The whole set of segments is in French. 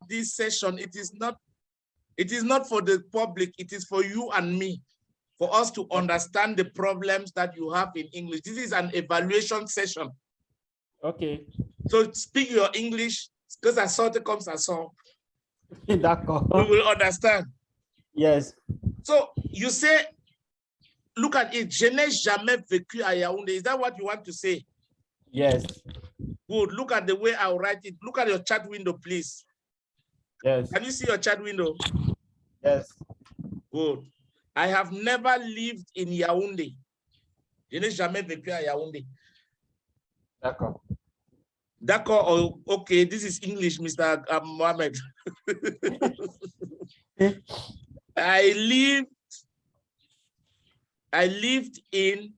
this session, it is not for the public, it is for you and me, for us to understand the problems that you have in English. This is an evaluation session. Okay. So speak your English, because I saw the comes I saw. D'accord. We will understand. Yes. So you say, look at it, je n'ai jamais vécu à Yaoundé. Is that what you want to say? Yes. Good. Look at the way I'll write it. Look at your chat window, please. Yes. Can you see your chat window? Yes. Good. I have never lived in Yaoundé. Je n'ai jamais vécu à Yaoundé. D'accord. D'accord. Oh, okay, this is English, Mr. Mohammed. I lived in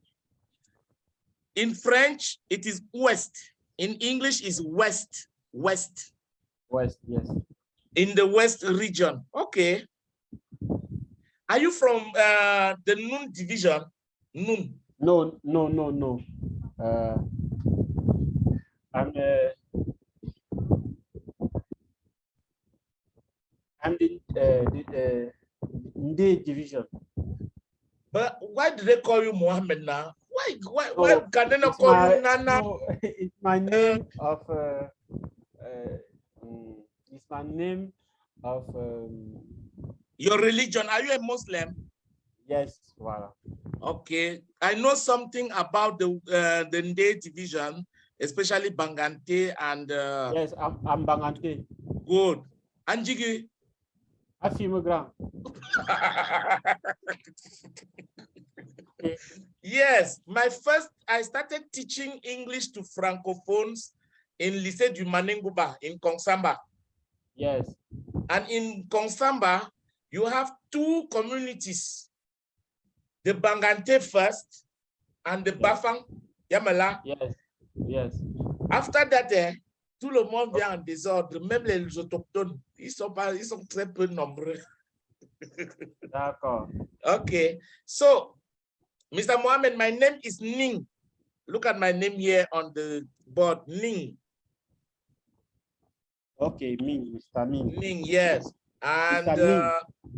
French, it is West. In English is West. West, yes. In the West region. Okay. Are you from the Noon division? Noon. No. I'm the Nde division. But why do they call you Mohammed now? Why can they not call you Nana? No, it's my name of it's my name of your religion. Are you a Muslim? yes, voilà. Okay. I know something about the Nde division, especially Bangante and yes, I'm Bangante. Good. Anjigi. Affirme grand. Yes, I started teaching English to Francophones in Lycée du Manenguba in Kongsamba. Yes. And in Kongsamba, you have two communities, the Bangante first and the Bafang, Yamala. Yes, yes. After that, tout le monde vient en désordre, même les autochtones, ils sont très peu nombreux. D'accord. Okay, so Mr. Mohammed, my name is Ning. Look at my name here on the board, Ning. Okay, Ming, Mr. Ming. Ning, yes. And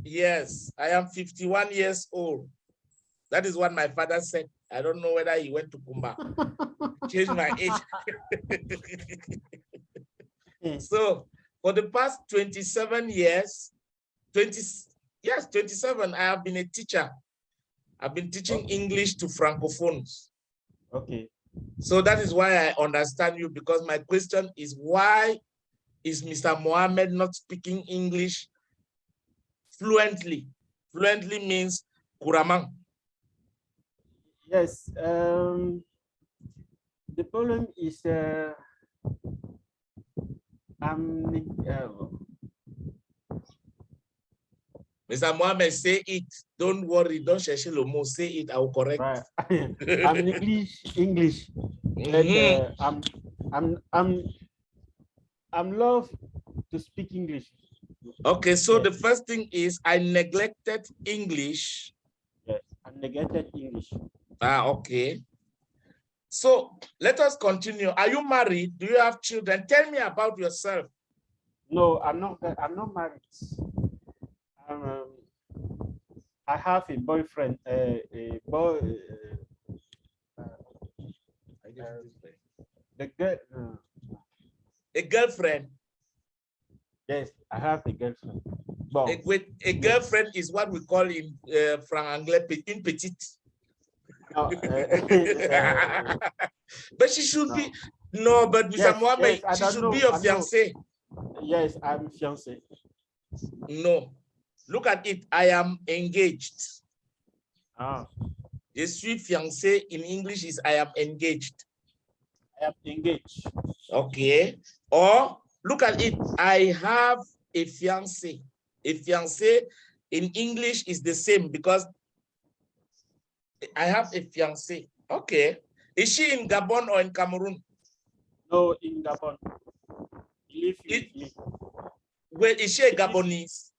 yes, I am 51 years old. That is what my father said. I don't know whether he went to Kumba. Change my age. So for the past 27 years, 27, I have been a teacher. I've been teaching English to Francophones. Okay. So that is why I understand you, because my question is, why is Mr. Mohammed not speaking English fluently? Fluently means Kuramang. Yes. The problem is Mr. Mohammed, say it. Don't worry. Don't chercher le mot. Say it. I will correct. Right. I'm English. Mm-hmm. I'm love to speak English. Okay, so yes. The first thing is I neglected English. Yes, I neglected English. Okay. So let us continue. Are you married? Do you have children? Tell me about yourself. No, I'm not married. I have a boyfriend, a girlfriend. Yes, I have a girlfriend. Bon. A girlfriend is what we call in Anglais une petite. No, but she should be. No, but Mr. Mohammed, she should be your fiancé. Yes, I'm fiancé. No, look at it. I am engaged. Je suis fiancé in English is I am engaged. I am engaged. Okay. Or look at it. I have a fiancé. A fiancé in English is the same because I have a fiancé. Okay. Is she in Gabon or in Cameroon? No, in Gabon. Live with me. Well, is she a Gabonese?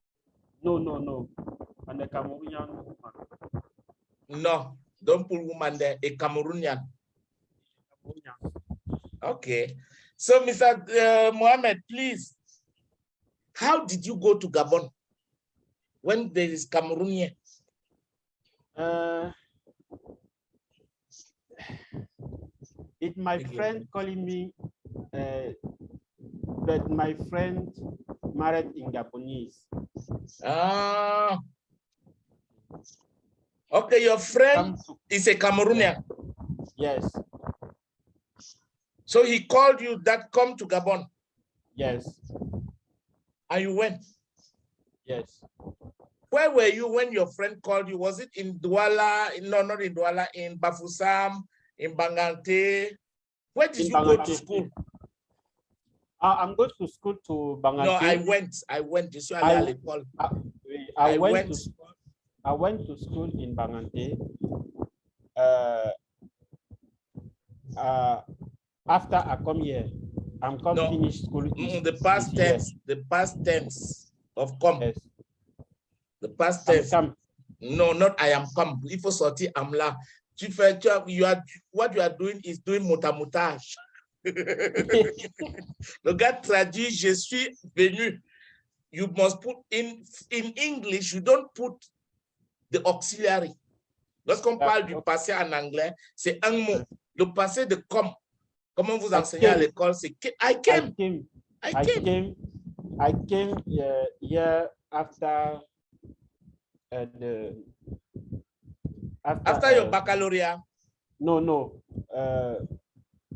No. And a Cameroonian woman. No, don't put woman there. A Cameroonian. Okay. So, Mr. Mohammed, please. How did you go to Gabon when there is Cameroonian? It's my friend calling me, but my friend married in Gabonese. Ah. Okay, your friend is a Cameroonian. Yes. So he called you that come to Gabon. Yes. And you went. Yes. Where were you when your friend called you? Was it in Douala? No, not in Douala, in Bafoussam, in Bangante. Where did you go to school? I'm going to school to Bangante. No, I went. I went to school in Bangante. After I come here, I'm come finish school. The past tense. The past tense of come. Yes. The past tense. No, not I am come. Il faut sortir am là. What you are doing is doing motamoutage. Le gars traduit, je suis venu. You must put in English, you don't put the auxiliary. Lorsqu'on parle du passé en anglais, c'est un mot. Le passé de comme vous enseignez à l'école, c'est I came. I came here after after your baccalaureate. No.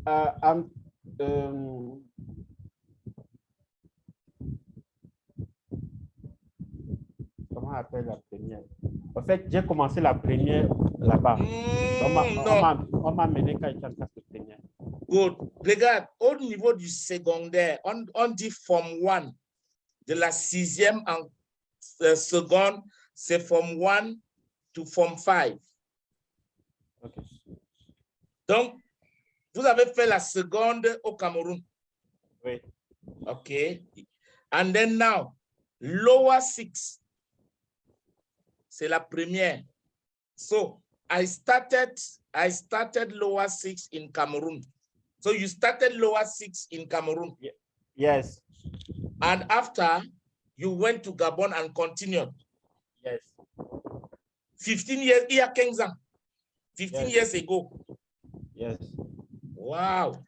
I'm comment on appelle la première? En fait, j'ai commencé la première là-bas. On m'a mené quand j'étais en classe de première. Good. Regarde, au niveau du secondaire, on dit form 1. De la 6e en seconde, c'est form 1 to form 5. Okay. Donc, vous avez fait la seconde au Cameroun. Oui. Okay. And then now, lower 6. C'est la première. So I started lower 6 in Cameroon. So you started lower 6 in Cameroon. Yes. And after you went to Gabon and continued. Yes. 15 years, il y a 15 ans. 15 years ago. Yes. Wow.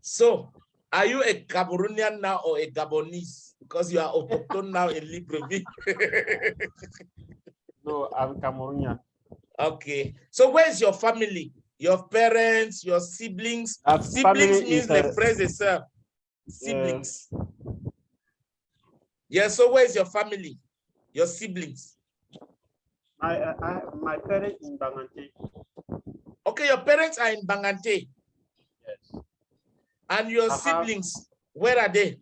So are you a Cameroonian now or a Gabonese? Because you are autochtone now in Libreville. No, I'm Cameroonian. Okay. So where's your family? Your parents, your siblings? Siblings means les frères et sœurs. Siblings. Yeah, so where's your family? Your siblings? My parents in Bangante. Okay, your parents are in Bangante. Yes. And your siblings, where are they?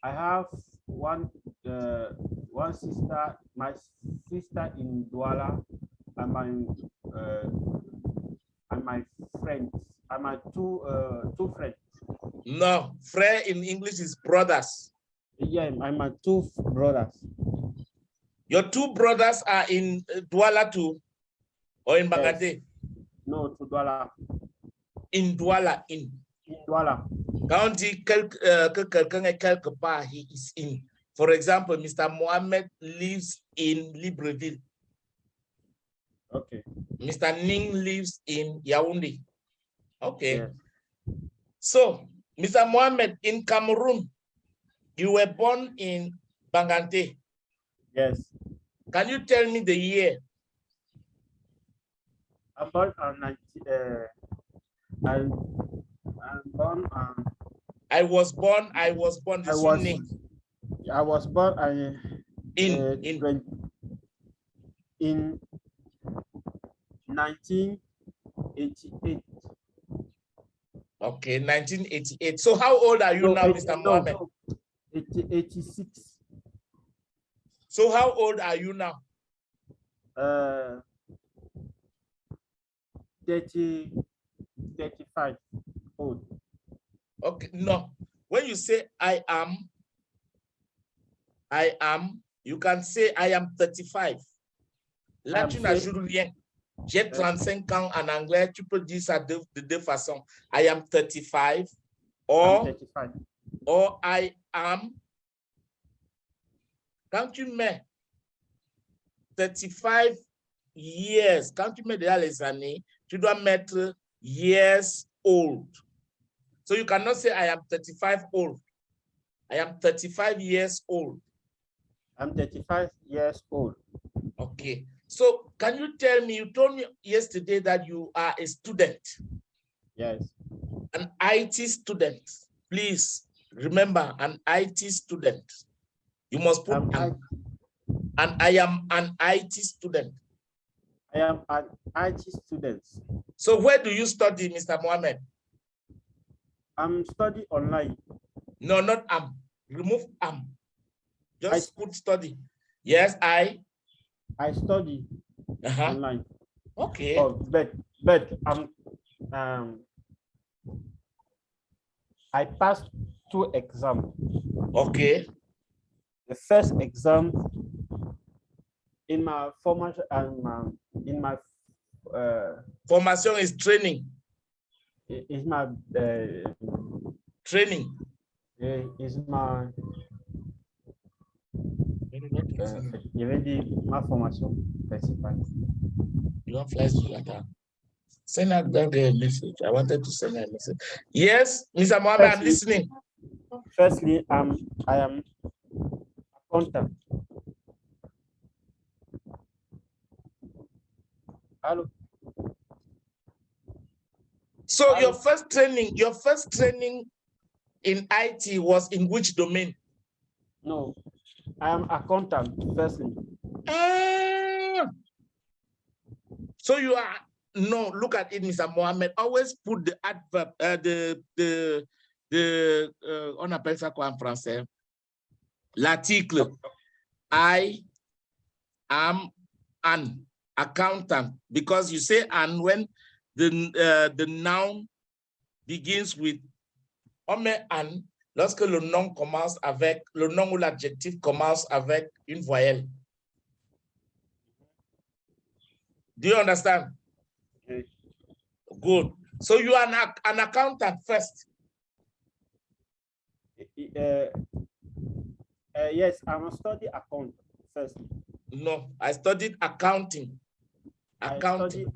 I have one sister, my sister in Douala, and my friends, and my two friends. No, frère in English is brothers. Yeah, and my two brothers. Your two brothers are in Douala too, or in Bangante? Yes. No, to Douala. In Douala, in Douala. Quand on dit que quelqu'un est quelque part, he is in. For example, Mr. Mohammed lives in Libreville. Okay. Mr. Ning lives in Yaoundé. Okay. Yes. So, Mr. Mohammed, in Cameroon, you were born in Bangante. Yes. Can you tell me the year? I'm born on I was born in 1988. Okay, 1988. So how old are you now, Mr. Mohammed? 86. So how old are you now? 35 old. Okay, no. When you say I am, you can say I am 35. Là, tu n'ajoutes rien. J'ai 35 ans en anglais, tu peux dire ça de deux façons. I am 35 Or, 35. or I am. Quand tu mets 35 years, quand tu mets déjà les années, tu dois mettre years old. So you cannot say I am 35 old. I am 35 years old. I'm 35 years old. Okay. So can you tell me, you told me yesterday that you are a student, Yes. an IT student. Please remember, an IT student. You must put and I am an IT student. I am an IT student. So where do you study, Mr. Mohammed? I'm studying online. No, not am. Remove am. Just put study. Yes, I study online. Okay. Oh, but I passed 2 exams. Okay. The first exam in my formation in my formation is training. Is my training. Is my je vais dire ma formation principale. You want flash that? Send out that message. I wanted to send a message. Yes, Mr. Mohammed, I'm listening. Firstly, I am accountant. Hello. So your first training in IT was in which domain? No, I am accountant firstly. So you are look at it, Mr. Mohammed. Always put the adverb, on appelle ça quoi en français? L'article. I am an accountant, because you say and when the noun begins with an, lorsque le nom commence avec, le nom ou l'adjectif commence avec une voyelle. Do you understand? Yes. Good. So you are an accountant first. Yes, I'm a study accountant first. No, I studied accounting. Accounting.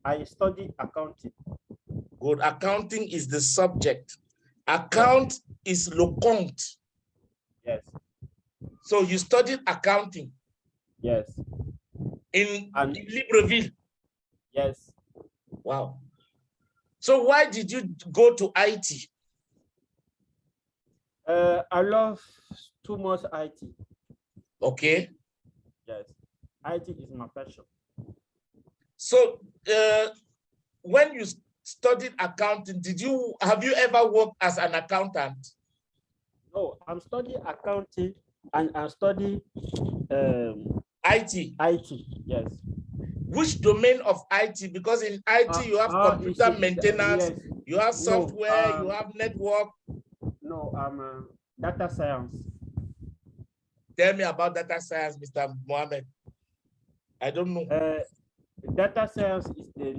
I studied accounting. Good. Accounting is the subject. Account is le compte. Yes. So you studied accounting. Yes. In Libreville. Yes. Wow. So why did you go to IT? I love too much IT. Okay. Yes. IT is my passion. So when you studied accounting, have you ever worked as an accountant? No, I'm studying accounting and I study IT. IT, yes. Which domain of IT? Because in IT you have computer maintenance, yes. You have software, you have network. No, data science. Tell me about data science, Mr. Mohammed. I don't know. Data science is the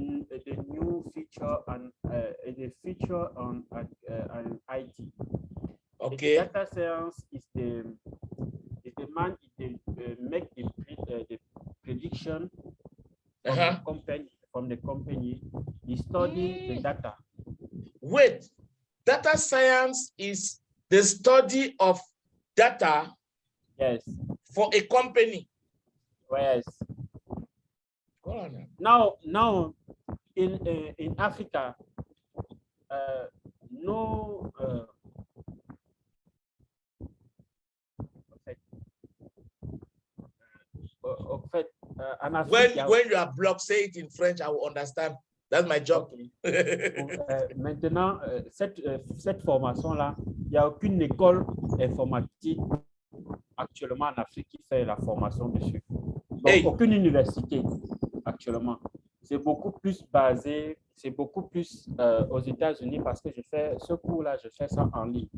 new feature and the feature on IT. Okay. The data science is the man make the prediction from the company. He study the data. Wait, data science is the study of data. Yes. For a company. Yes. Now in Africa, no. When you are blocked, say it in French, I will understand. That's my job. Okay. Maintenant, cette formation-là, il n'y a aucune école informatique actuellement en Afrique qui fait la formation dessus. Donc, aucune université actuellement. C'est beaucoup plus basé, c'est beaucoup plus aux États-Unis parce que je fais ce cours-là, je fais ça en ligne.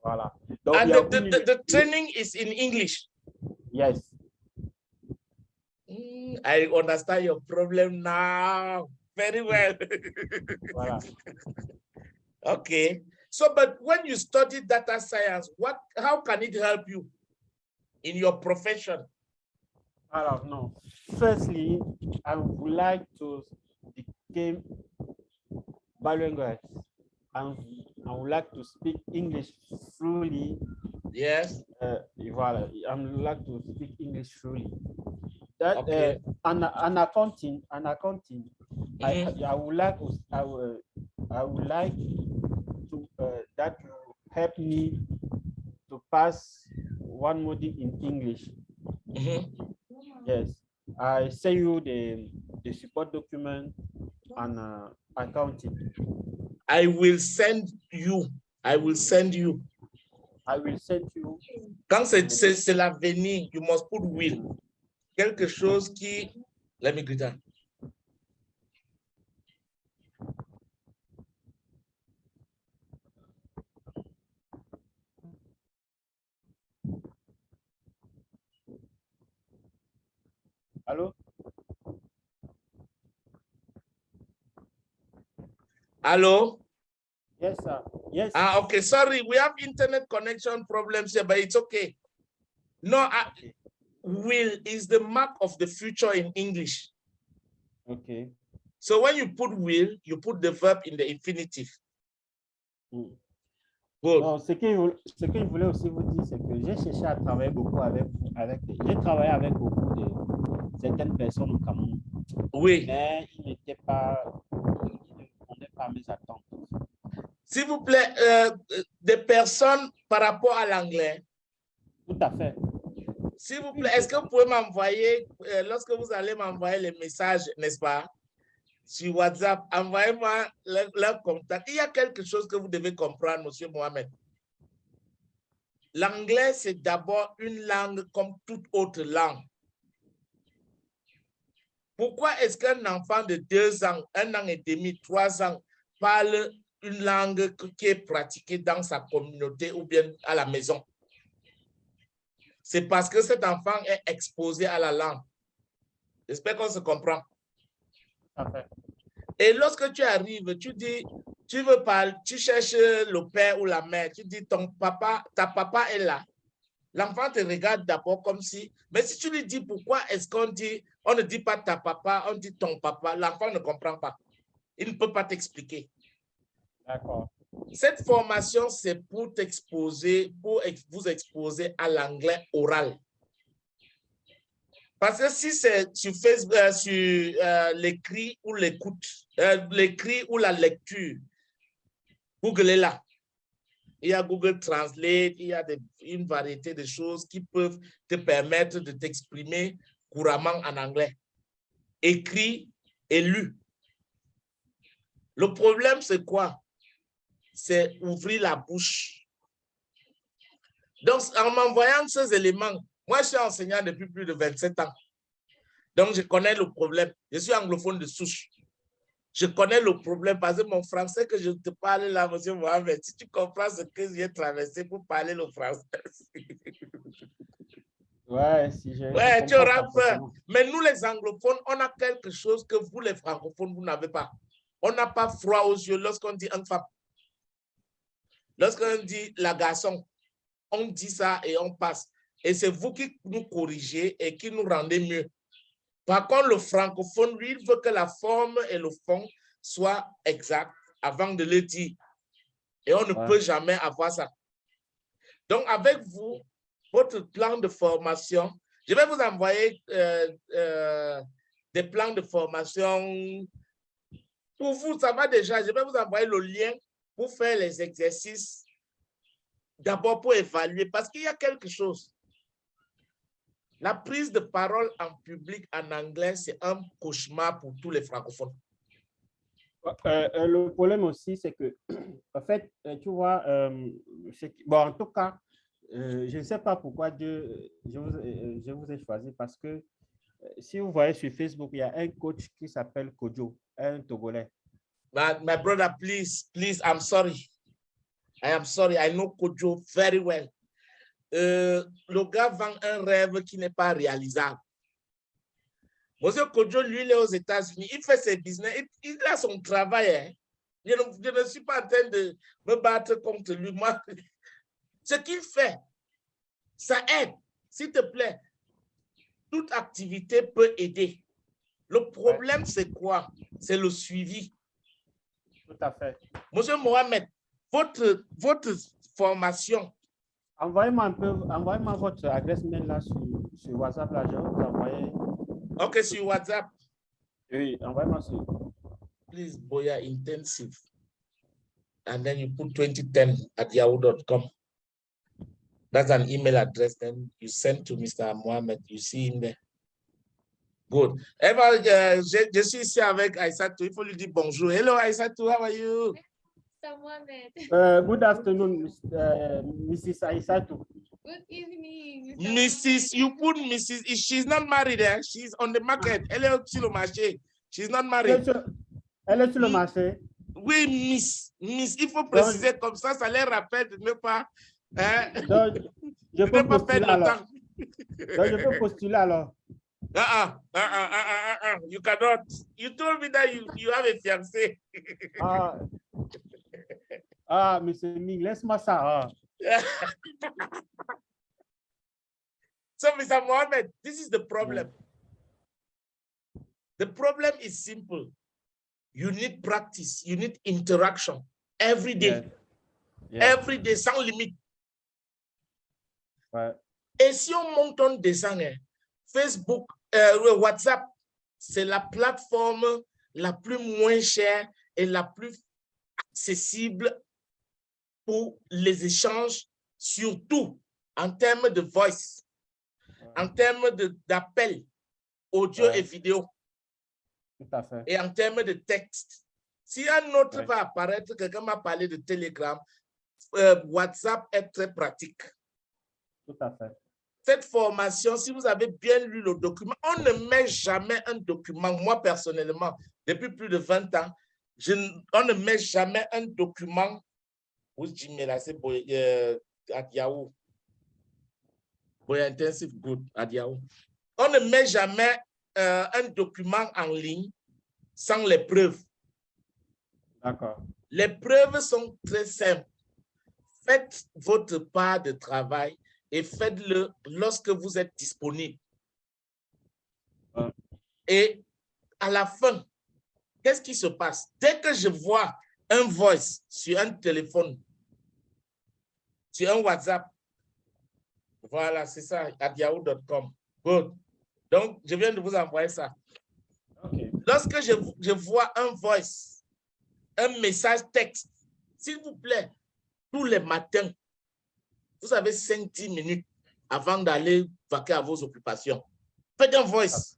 Voilà. Donc, and the training is in English. Yes. I understand your problem now very well. Voilà. Okay. So, but when you study data science, how can it help you in your profession? Alors, non. Firstly, I would like to become bilingual. I would like to speak English fluently. Yes. Voilà, I would like to speak English fluently. That Okay. an accounting, Mhm. I would like to that you help me to pass one module in English. Mhm. Yes, I send you the support document and accounting. I will send you. I will send you. I will send you. Quand c'est l'avenir, you must put will. Quelque chose qui... Let me greet her. Hello? Hello? Yes, sir. Yes. Ah, okay. Sorry, we have internet connection problems here, but it's okay. No, Okay. will is the mark of the future in English. Okay. So when you put will, you put the verb in the infinitive. Mm. Good. Bon, ce que je voulais aussi vous dire, c'est que j'ai cherché à travailler beaucoup j'ai travaillé avec beaucoup de certaines personnes au Cameroun. Oui. Mais ils ne répondaient pas à mes attentes. S'il vous plaît, des personnes par rapport à l'anglais. Tout à fait. S'il vous plaît, est-ce que vous pouvez m'envoyer, lorsque vous allez m'envoyer les messages, n'est-ce pas, sur WhatsApp, envoyez-moi leur contact. Il y a quelque chose que vous devez comprendre, Monsieur Mohamed. L'anglais, c'est d'abord une langue comme toute autre langue. Pourquoi est-ce qu'un enfant de 2 ans, 1 an et demi, 3 ans, parle une langue qui est pratiquée dans sa communauté ou bien à la maison? C'est parce que cet enfant est exposé à la langue. J'espère qu'on se comprend. Parfait. Et lorsque tu arrives, tu dis, tu veux parler, tu cherches le père ou la mère, tu dis ton papa, ta papa est là. L'enfant te regarde d'abord comme si, mais si tu lui dis pourquoi est-ce qu'on dit, on ne dit pas ta papa, on dit ton papa, l'enfant ne comprend pas. Il ne peut pas t'expliquer. D'accord. Cette formation, c'est pour t'exposer, pour vous exposer à l'anglais oral. Parce que si c'est sur Facebook, sur l'écrit ou l'écoute, l'écrit ou la lecture, Google est là. Il y a Google Translate, il y a une variété de choses qui peuvent te permettre de t'exprimer couramment en anglais. Écrit et lu. Le problème, c'est quoi? C'est ouvrir la bouche. Donc, en m'envoyant ces éléments, moi, je suis enseignant depuis plus de 27 ans. Donc, je connais le problème. Je suis anglophone de souche. Je connais le problème parce que mon français que je te parle là, monsieur Mohamed, si tu comprends ce que j'ai traversé pour parler le français. Ouais, si je Ouais, tu auras peur. parfaitement. Mais nous, les anglophones, on a quelque chose que vous, les francophones, vous n'avez pas. On n'a pas froid aux yeux lorsqu'on dit une femme. Lorsqu'on dit la garçon, on dit ça et on passe. Et c'est vous qui nous corrigez et qui nous rendez mieux. Par contre, le francophone, lui, il veut que la forme et le fond soient exacts avant de le dire. Et on ne peut jamais avoir ça. Donc, avec vous, votre plan de formation, je vais vous envoyer des plans de formation. Pour vous, ça va déjà. Je vais vous envoyer le lien pour faire les exercices. D'abord pour évaluer, parce qu'il y a quelque chose. La prise de parole en public en anglais, c'est un cauchemar pour tous les francophones. Le problème aussi, c'est que, en fait, tu vois, bon, en tout cas, je ne sais pas pourquoi je vous ai choisi parce que si vous voyez sur Facebook, il y a un coach qui s'appelle Kojo, un Togolais. My brother, please, I'm sorry. I am sorry. I know Kojo very well. Le gars vend un rêve qui n'est pas réalisable. Monsieur Kojo, lui, il est aux États-Unis. Il fait ses business. Il a son travail. Hein. je ne suis pas en train de me battre contre lui. Moi, ce qu'il fait, ça aide. S'il te plaît, toute activité peut aider. Le problème, c'est quoi? C'est le suivi. Tout à fait. Monsieur Mohamed, votre formation. Envoyez-moi votre adresse mail là sur WhatsApp. Là, je vais vous envoyer. OK, sur WhatsApp. Oui, envoyez-moi sur. Please, Boya Intensive. And then you put 2010@yahoo.com. That's an email address. Then you send to Mr. Mohamed. You see him there. Good. Eva, je suis ici avec Aïssatou. Il faut lui dire bonjour. Hello, Aïssatou. How are you? Mr. Mohamed. Good afternoon, Mrs. Aïssatou. Good evening. Mrs. You put Mrs. She's not married there. She's on the market. Elle est sur le marché. She's not married. Elle est sur le marché. Oui, Miss. Miss, il faut préciser comme ça les rappelle de ne pas. Donc, je peux pas postuler perdre le alors. temps. Donc, je peux postuler alors. You cannot. You told me that you have a fiancé. Monsieur Ming, laisse-moi ça. So, Mr. Mohamed, this is the problem. The problem is simple. You need practice. You need interaction every day. Every day, sans limite. Et si on monte un dessin, Facebook, WhatsApp, c'est la plateforme la plus moins chère et la plus accessible pour les échanges, surtout en termes de voice, en termes d'appel, audio et vidéo. Tout à fait. Et en termes de texte. Si un autre va apparaître, quelqu'un m'a parlé de Telegram, WhatsApp est très pratique. Tout à fait. Cette formation, si vous avez bien lu le document, on ne met jamais un document, moi personnellement, depuis plus de 20 ans, on ne met jamais un document, at Yahoo. Intensive Good at Yahoo. On ne met jamais un document en ligne sans les preuves. D'accord. Les preuves sont très simples. Faites votre part de travail et faites-le lorsque vous êtes disponible. Et à la fin, qu'est-ce qui se passe? Dès que je vois un voice sur un téléphone, sur un WhatsApp, voilà, c'est ça, at yahoo.com. Good. Donc, je viens de vous envoyer ça. Okay. Lorsque je vois un voice, un message texte, s'il vous plaît, tous les matins, vous avez 5-10 minutes avant d'aller vaquer à vos occupations. Faites un voice.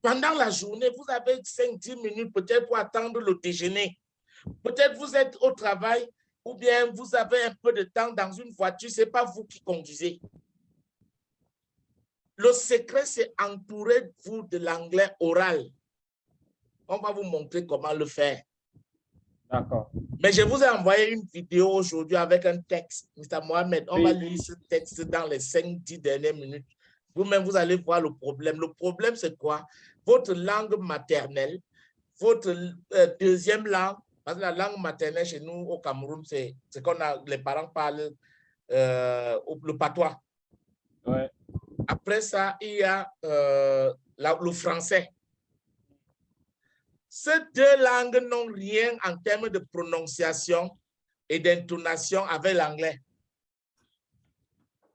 Pendant la journée, vous avez 5-10 minutes peut-être pour attendre le déjeuner. Peut-être vous êtes au travail ou bien vous avez un peu de temps dans une voiture, ce n'est pas vous qui conduisez. Le secret, c'est entourez-vous de l'anglais oral. On va vous montrer comment le faire. D'accord. Mais je vous ai envoyé une vidéo aujourd'hui avec un texte. Mr. Mohamed, on va lire ce texte dans les 5-10 dernières minutes. Vous-même, vous allez voir le problème. Le problème, c'est quoi? Votre langue maternelle, votre deuxième langue, parce que la langue maternelle chez nous au Cameroun, c'est qu'on a, les parents parlent le patois. Ouais. Après ça, il y a le français. Ces deux langues n'ont rien en termes de prononciation et d'intonation avec l'anglais.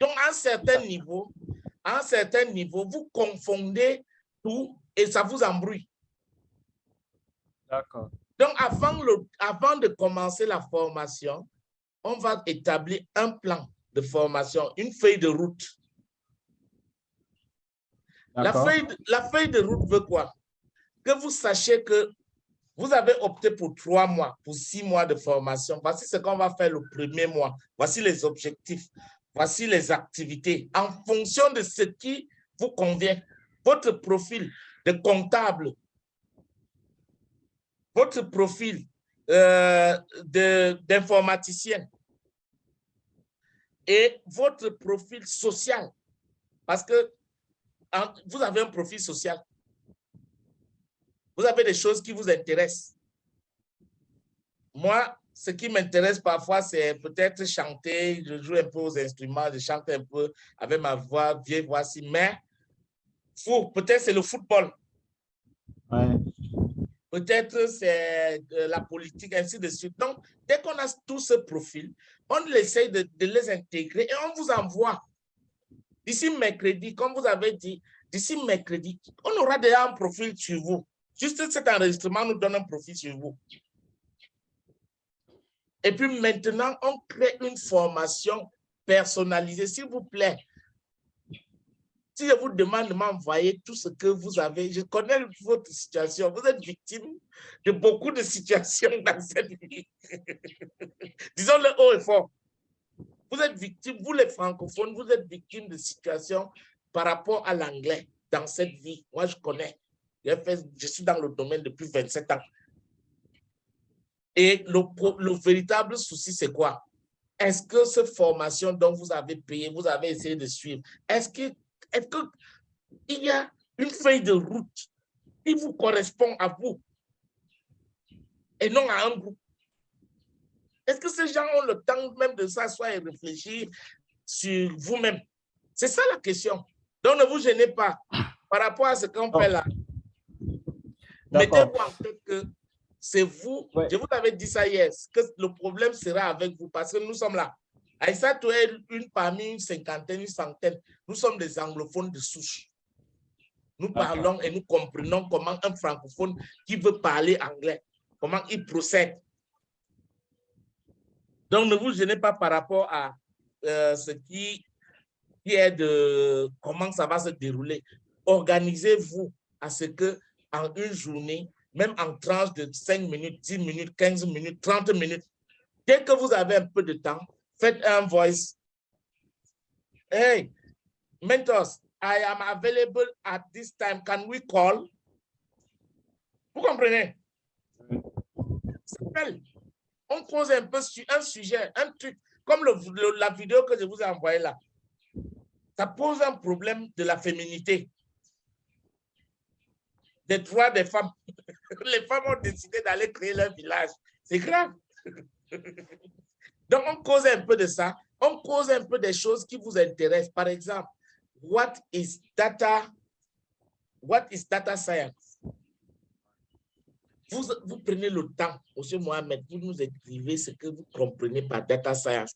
Donc, à un certain niveau, vous confondez tout et ça vous embrouille. D'accord. Donc, avant de commencer la formation, on va établir un plan de formation, une feuille de route. La feuille de route veut quoi? Que vous sachiez que vous avez opté pour 3 mois, pour 6 mois de formation. Voici ce qu'on va faire le premier mois. Voici les objectifs. Voici les activités. En fonction de ce qui vous convient, votre profil de comptable, votre profil d'informaticien et votre profil social. Parce que vous avez un profil social. Vous avez des choses qui vous intéressent. Moi, ce qui m'intéresse parfois, c'est peut-être chanter. Je joue un peu aux instruments, je chante un peu avec ma voix, vieille voix-ci. Mais peut-être c'est le football. Ouais. Peut-être c'est la politique, ainsi de suite. Donc, dès qu'on a tout ce profil, on essaie de les intégrer et on vous envoie. D'ici mercredi, comme vous avez dit, d'ici mercredi, on aura déjà un profil sur vous. Juste cet enregistrement nous donne un profil sur vous. Et puis maintenant, on crée une formation personnalisée. S'il vous plaît, si je vous demande de m'envoyer tout ce que vous avez, je connais votre situation. Vous êtes victime de beaucoup de situations dans cette vie. Disons-le haut et fort. Vous êtes victime, vous les francophones, vous êtes victime de situations par rapport à l'anglais dans cette vie. Moi, je connais. Je suis dans le domaine depuis 27 ans. Et le véritable souci, c'est quoi? Est-ce que cette formation dont vous avez payé, vous avez essayé de suivre, est-ce qu'il y a une feuille de route qui vous correspond à vous et non à un groupe? Est-ce que ces gens ont le temps même de s'asseoir et réfléchir sur vous-même? C'est ça la question. Donc, ne vous gênez pas par rapport à ce qu'on fait là. Mettez-vous en tête que c'est vous. Ouais. Je vous avais dit ça hier, que le problème sera avec vous parce que nous sommes là. Aïssatou est une parmi une cinquantaine, une centaine. Nous sommes des anglophones de souche. Nous parlons et nous comprenons comment un francophone qui veut parler anglais, comment il procède. Donc, ne vous gênez pas par rapport à ce qui est de comment ça va se dérouler. Organisez-vous à ce que en une journée, même en tranches de 5 minutes, 10 minutes, 15 minutes, 30 minutes, dès que vous avez un peu de temps, faites un voice. Hey, mentors, I am available at this time. Can we call? Vous comprenez? On pose un peu sur un sujet, un truc, comme la vidéo que je vous ai envoyée là. Ça pose un problème de la féminité, des droits des femmes. Les femmes ont décidé d'aller créer leur village. C'est grave. Donc, on cause un peu de ça. On cause un peu des choses qui vous intéressent. Par exemple, what is data science? Vous prenez le temps, M. Mohamed, vous nous écrivez ce que vous comprenez par data science.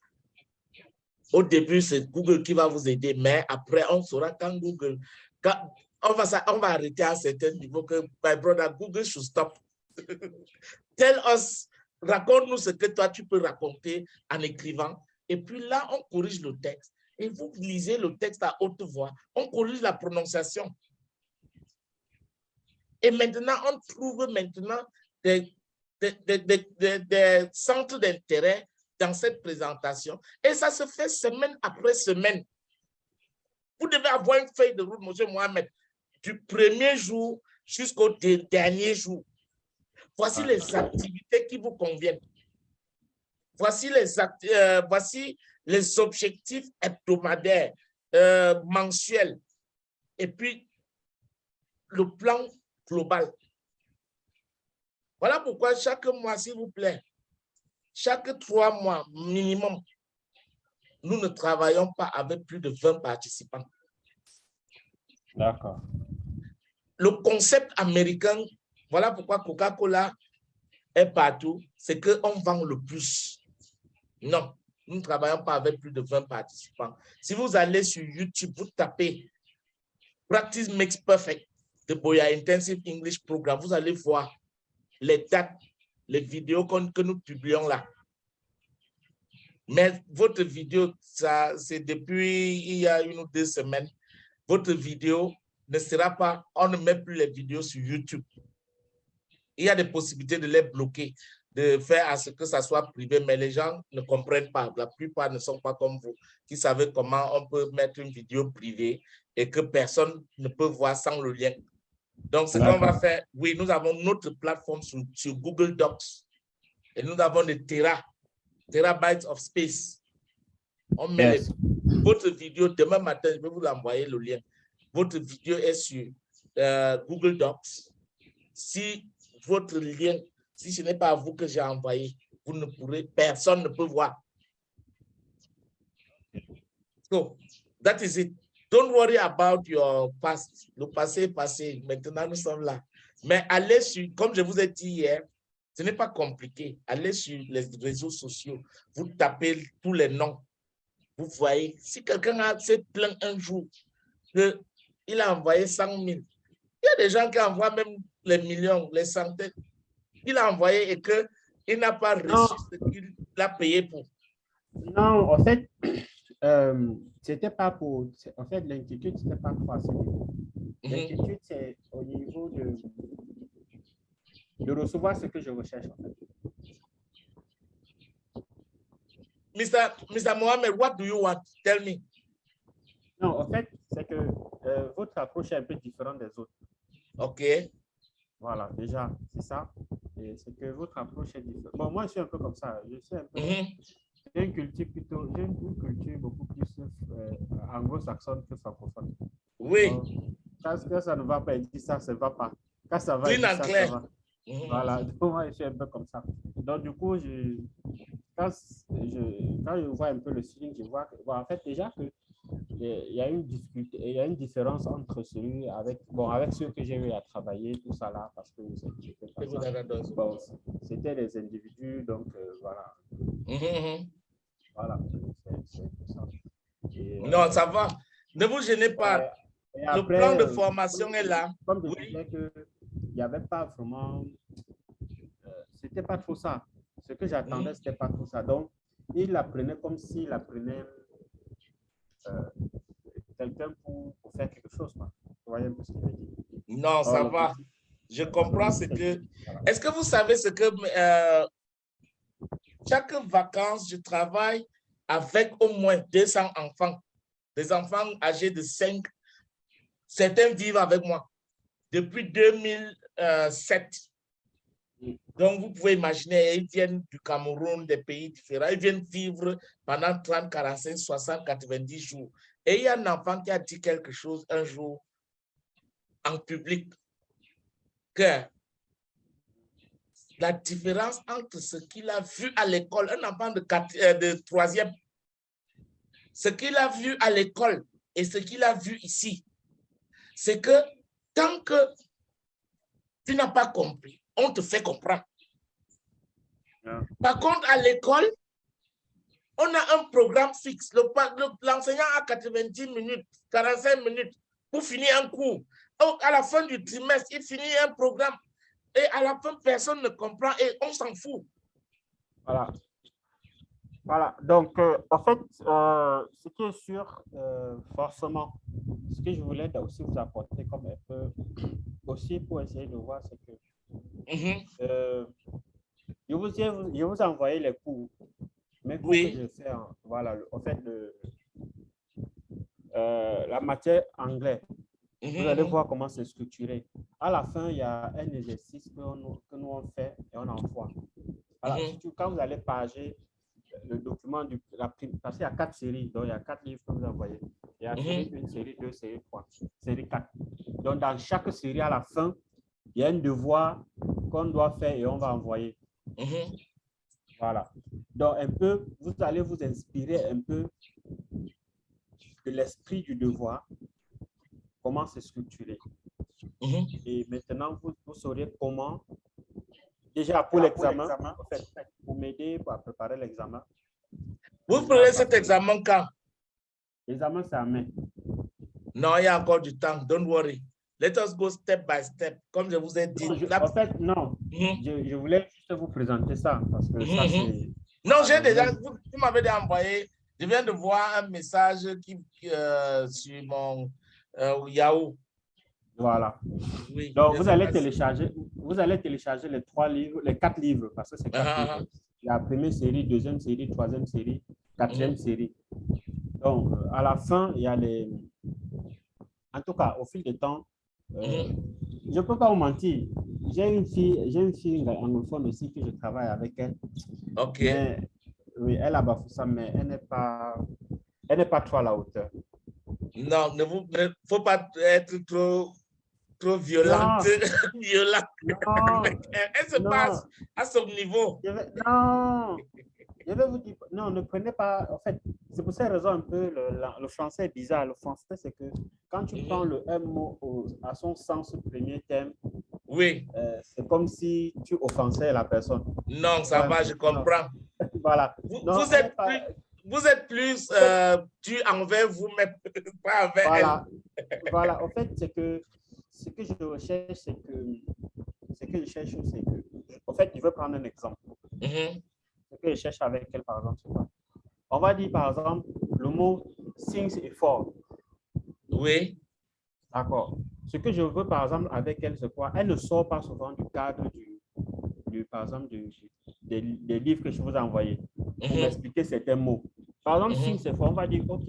Au début, c'est Google qui va vous aider, mais après, on saura quand Google... on va arrêter à un certain niveau que, my brother, Google should stop. Tell us, raconte-nous ce que toi, tu peux raconter en écrivant. Et puis là, on corrige le texte. Et vous lisez le texte à haute voix. On corrige la prononciation. Et maintenant, on trouve maintenant des centres d'intérêt dans cette présentation. Et ça se fait semaine après semaine. Vous devez avoir une feuille de route, M. Mohamed, du premier jour jusqu'au dernier jour. Voici les activités qui vous conviennent. Voici les objectifs hebdomadaires, mensuels. Et puis, le plan global. Voilà pourquoi chaque mois, s'il vous plaît, chaque 3 mois minimum, nous ne travaillons pas avec plus de 20 participants. D'accord. Le concept américain, voilà pourquoi Coca-Cola est partout, c'est qu'on vend le plus. Non, nous ne travaillons pas avec plus de 20 participants. Si vous allez sur YouTube, vous tapez Practice Makes Perfect, the Boya Intensive English Program, vous allez voir les dates, les vidéos que nous publions là. Mais votre vidéo, c'est depuis il y a 1 ou 2 semaines, votre vidéo ne sera pas, on ne met plus les vidéos sur YouTube. Il y a des possibilités de les bloquer, de faire à ce que ça soit privé, mais les gens ne comprennent pas. La plupart ne sont pas comme vous, qui savez comment on peut mettre une vidéo privée et que personne ne peut voir sans le lien. Donc, ce qu'on va faire, oui, nous avons notre plateforme sur Google Docs et nous avons des terabytes of space. On met votre vidéo, demain matin, je vais vous envoyer le lien. Votre vidéo est sur Google Docs si votre lien, si ce n'est pas à vous que j'ai envoyé, vous ne pourrez, personne ne peut voir. So, that is it. Don't worry about your past. Le passé est passé. Maintenant, nous sommes là. Mais allez sur, comme je vous ai dit hier, ce n'est pas compliqué. Allez sur les réseaux sociaux. Vous tapez tous les noms. Vous voyez, si quelqu'un s'est plaint un jour qu'il a envoyé 100 000, il y a des gens qui envoient même les millions, les centaines. Il a envoyé et qu'il n'a pas reçu ce qu'il a payé pour. Non, en fait, c'était pas pour. En fait, l'inquiétude, c'était pas trop à ce niveau. L'inquiétude, c'est au niveau de recevoir ce que je recherche. En fait. Mr. Mohamed, what do you want? Tell me. Non, en fait, c'est que votre approche est un peu différente des autres. OK. Voilà, déjà, c'est ça. Et c'est que votre approche est différente. Bon, moi, je suis un peu comme ça. Je suis un peu. J'ai une culture beaucoup plus anglo-saxonne que francophone. Oui. Donc, quand ça ne va pas, il dit ça, ça ne va pas. Quand ça va, il dit ça, ça va. Voilà, donc moi, je suis un peu comme ça. Donc, du coup, quand je vois un peu le feeling, je vois que, bon, en fait, déjà que il y a une difficulté, il y a une différence entre celui avec ceux que j'ai eu à travailler, tout ça là, parce que c'était des individus, donc voilà. Voilà, c'est ça. Et, non, ça va. Ne vous gênez pas. Après, le plan de formation est là. Comme je disais que il n'y avait pas vraiment, c'était pas trop ça. Ce que j'attendais, c'était pas trop ça. Donc, il apprenait comme s'il apprenait quelqu'un pour faire quelque chose. Quoi. Vous voyez un peu ce que je veux dire? Non, ça va. Je comprends ce que... Est-ce que vous savez ce que... chaque vacances, je travaille avec au moins 200 enfants. Des enfants âgés de 5. Certains vivent avec moi depuis 2007. Donc, vous pouvez imaginer, ils viennent du Cameroun, des pays différents. Ils viennent vivre pendant 30, 45, 60, 90 jours. Et il y a un enfant qui a dit quelque chose un jour en public, que la différence entre ce qu'il a vu à l'école, un enfant de 3e, ce qu'il a vu à l'école et ce qu'il a vu ici, c'est que tant que tu n'as pas compris, on te fait comprendre. Par contre, à l'école, on a un programme fixe. L'enseignant a 90 minutes, 45 minutes pour finir un cours. À la fin du trimestre, il finit un programme. Et à la fin, personne ne comprend et on s'en fout. Voilà. Voilà. Donc, en fait, ce qui est sûr, forcément, ce que je voulais aussi vous apporter comme un peu, aussi pour essayer de voir, c'est que je vous ai envoyé les cours. Mais cours que je fais, voilà, en fait, la matière anglais. Vous allez voir comment c'est structuré. À la fin, il y a un exercice que nous on fait et on envoie. Voilà, surtout quand vous allez pager le document parce qu'il y a 4 séries, donc il y a 4 livres que vous envoyez. Il y a série 1, série 2, série 3, série 4. Donc dans chaque série, à la fin, il y a un devoir qu'on doit faire et on va envoyer. Voilà. Donc un peu, vous allez vous inspirer un peu de l'esprit du devoir, comment c'est structuré. Et maintenant, vous saurez comment, déjà pour l'examen, en fait, pour m'aider à préparer l'examen. Vous prenez cet examen quand? L'examen, c'est à mai. Non, il y a encore du temps. Don't worry. Let us go step by step. Comme je vous ai dit. En fait, non. Je voulais juste vous présenter ça. Parce que ça, c'est... Non, j'ai déjà... Vous m'avez envoyé... Je viens de voir un message sur mon Yahoo. Voilà. Oui, donc, vous allez télécharger les 3 livres, les 4 livres, parce que c'est 4 livres. Il y a la première série, deuxième série, troisième série, quatrième série. Donc, à la fin, il y a les... En tout cas, au fil du temps, je ne peux pas vous mentir. J'ai une fille anglophone aussi que je travaille avec elle. OK. Mais, oui, elle a Bafoussam, mais elle n'est pas trop à la hauteur. Non, il ne faut pas être trop trop violente, Non. violente. Non, Elle se non, passe à son niveau. non, je vais vous dire, non, ne prenez pas, en fait, c'est pour cette raison un peu, le français est bizarre. Le français, c'est que quand tu prends un mot à son sens premier terme, Oui, c'est comme si tu offensais la personne. non, ça va, je Non, comprends. voilà. Non, elle est pas, Vous êtes plus dû envers vous-même, pas envers voilà, voilà. En fait, c'est que ce que je recherche, en fait, je vais prendre un exemple. elle. Ce que je cherche avec elle, par exemple, c'est quoi? On va dire, par exemple, le mot sings est fort. Oui, D'accord. Ce que je veux, par exemple, avec elle, c'est quoi? Elle ne sort pas souvent du cadre par exemple, des livres que je vous ai envoyés pour m'expliquer certains mots. Par exemple, sing, c'est fort. On va dire, OK,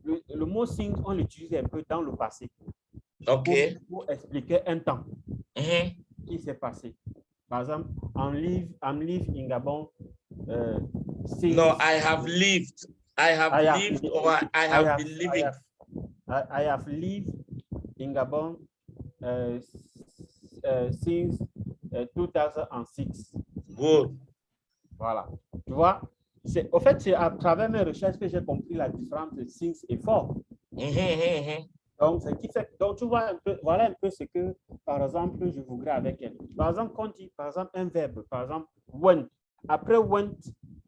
le mot sing, on l'utilise un peu dans le passé OK. pour expliquer un temps qui s'est passé. Par exemple, I'm live in Gabon. No, I have lived. I have lived or I have been living. I have lived in Gabon since 2006. Good. Voilà. Tu vois, au fait, c'est à travers mes recherches que j'ai compris la différence de since et for. Donc, ce qui fait, donc, tu vois un peu, voilà un peu ce que, par exemple, je voudrais avec elle. Par exemple, quand on dit, par exemple, un verbe, par exemple, went. Après went,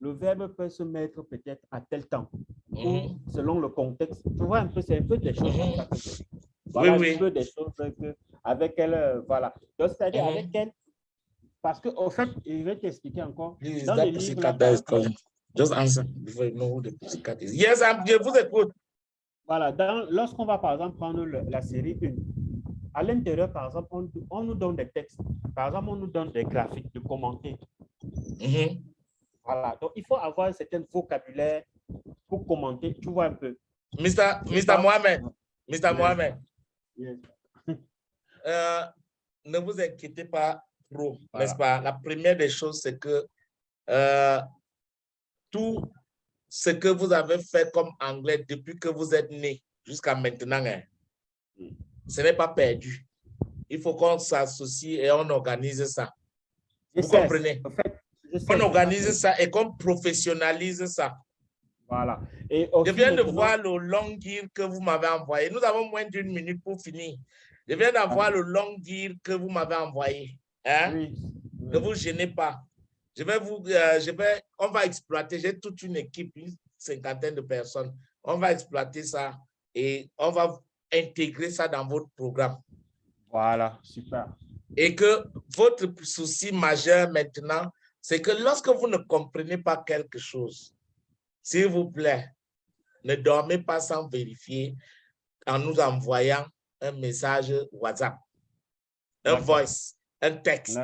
le verbe peut se mettre peut-être à tel temps, ou selon le contexte. Tu vois un peu, c'est un peu des choses comme ça. Voilà, Oui, un peu des choses que, avec elle, voilà. Donc, c'est-à-dire avec elle, parce qu'au fait, je vais t'expliquer encore. Dans le livre, là, just answer before you know who the pussycat is. Yes, je vous écoute. Voilà, lorsqu'on va par exemple prendre la série 1, à l'intérieur, par exemple, on nous donne des textes. Par exemple, on nous donne des graphiques, de commenter. Voilà, donc il faut avoir un certain vocabulaire pour commenter, tu vois un peu. Mr. Mohamed, Mr. Mohamed, ne vous inquiétez pas trop, n'est-ce pas? La première des choses, c'est que tout ce que vous avez fait comme anglais depuis que vous êtes né jusqu'à maintenant, ce n'est pas perdu. Il faut qu'on s'associe et on organise ça. Vous comprenez? En fait, on organise ça et qu'on professionnalise ça. Voilà. Et aussi, je viens de voir le long gear que vous m'avez envoyé. Nous avons moins d'1 minute pour finir. Je viens d'avoir le long gear que vous m'avez envoyé. Hein? Oui. Ne vous gênez pas. On va exploiter. J'ai toute une équipe, une 50aine de personnes. On va exploiter ça et on va intégrer ça dans votre programme. Voilà, super. Et que votre souci majeur maintenant, c'est que lorsque vous ne comprenez pas quelque chose, s'il vous plaît, ne dormez pas sans vérifier en nous envoyant un message WhatsApp, un voice, un texte.